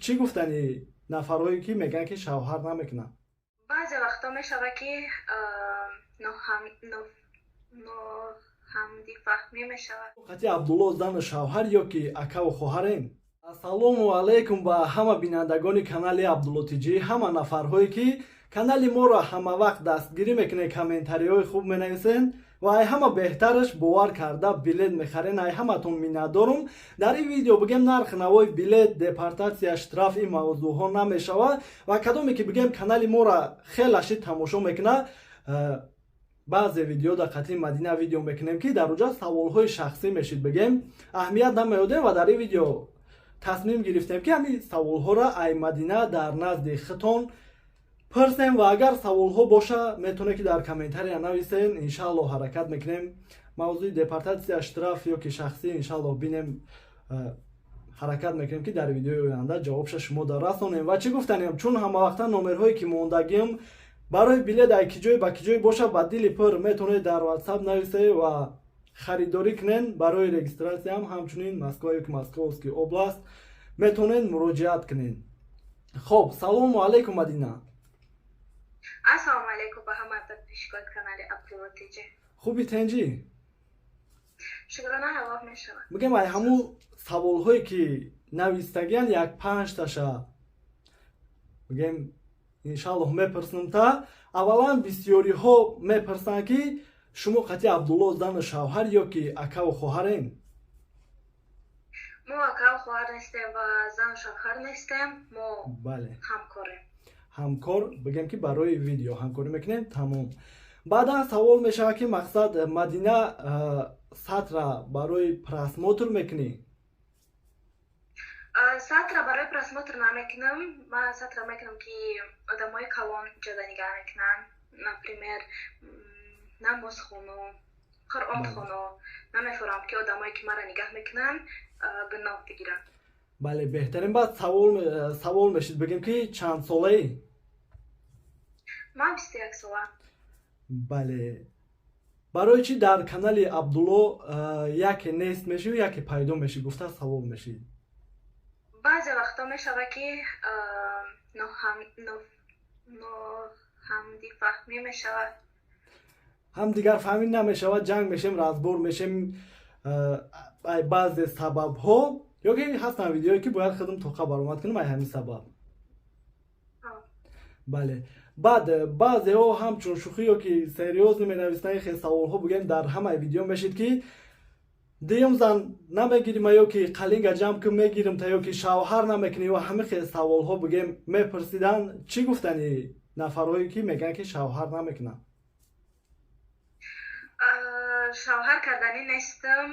چی گفتنی نفرهایی که میگن که شوهر نمیکنن؟ بعضی وقتا میشود که همدی فهمی میشود. قطعی عبدالله زن شوهر یا که اکا و خواهرین. السلام علیکم با همه بینندگان کانال عبدالله تیجی، همه نفرهایی که کانال ما را همه وقت دستگیری میکنه، کامنتاری های خوب مینویسین و ای همه بهترش باور کرده بلیت میخرین. ای همه تون میندارم. در این ویدیو بگم نرخ نوای بلیت، دپارتاسیا، اشتراف این موضوع ها نمیشوه و کدومی که بگم کانال ما را خیلی تماشا میکنه. بعضی ویدیو در قطعی مدینه ویدیو میکنیم که در اونجا سوال های شخصی میشید بگیم اهمیت نمیدیم و در این ویدیو تصمیم گرفتیم که همین سوال ها را ای مدینه در نزد خودتون پرسیم و اگر سوال ها باشه میتونه که در کامنتاری نویسین. انشالله حرکت میکنیم. موضوع دپارتاسیا، اشتراف یا که شخصی انشالله بینیم حرکت میکنیم که در ویدیو آینده جوابش شما در رسونیم. و چی گفتنیم چون همه وقتا نمرهایی که موندگیم برای بلیت در کی جای باشه با دل پر میتونه در واتساپ نویسه و خریداری کنین. برای رجیستراسیون هم همچنین مسکووسکی اوبلاست میتونین مراجعت کنین. خب سلام علیکم مدینه. السلام علیکم به همه تشکیلات کانال عبدالله تیجی. خوبی تنجی؟ شکرانه هوا میشود. میگم ای همون سوال هایی که نویستگین یک 5 تاشا میگم انشالله میپرسنم. تا اولا بسیاری ها میپرسن که شما قطعی عبدالله زن شوهر یا که اکا و خواهرین؟ ما اکا و خواهر نیستیم و زن و شوهر نیستیم. ما بله همکاریم. همکار بگم که برای ویدیو همکاری میکنیم. تمام. بعدا سوال میشه که مقصد مدینه سطر برای پرسموتر میکنی؟ سطر برای پرسموتر نمیکنم. من سطر میکنم که آدمای کلان جدا نگاه میکنن. نپریمیر نماز خونو قرآن خونو نمیفرام که آدمایی که مرا نگاه میکنن به نام بگیرن. بله بهترین. بعد سوال میشید بگیم که چند ساله ای؟ من 21 ساله. بله. برای چی در کانال عبدالله یکی نیست میشی و یکی پیدا میشی گفته سوال میشید؟ بعضی وقتا میشود که همدی فهمی میشود. هم دیگر فهمی نمیشود، جنگ میشیم، رازبور میشیم، بعضی سبب ها یا که هستن ویدیویی که باید خودم توقع برآمد کنم ای همین سبب. بله. بعد بعضی ها همچون شوخی یا که سریوز نمینویسن خیلی سوال ها بگیم در همه ویدیو میشید که دیم زن نمیگیریم یا که قلنگ جمع که میگیریم تا یا که شوهر نمیکنی و همه خیلی سوال ها بگیم میپرسیدن. چی گفتنی نفرهایی که میگن که شوهر نمیکنن؟ شوهر کردنی نیستم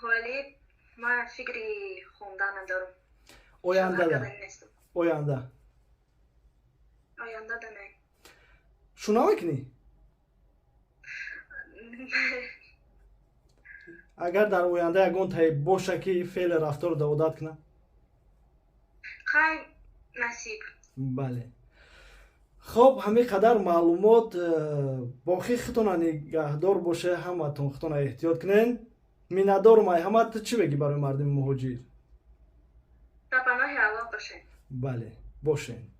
ولی من فکری خوندن دارم. آینده ده نه. شو نمیکنی؟ اگر در آینده یگان تایی باشه که فعل رفتار دعوت کنه؟ خیلی نصیب. بله. خب همین قدر معلومات. باقی خودتون نگهدار باشه، همتون خودتون احتیاط کنین. میندارم. ای همه چی بگی برای مردم مهاجر؟ در پناه الله باشین. بله باشین.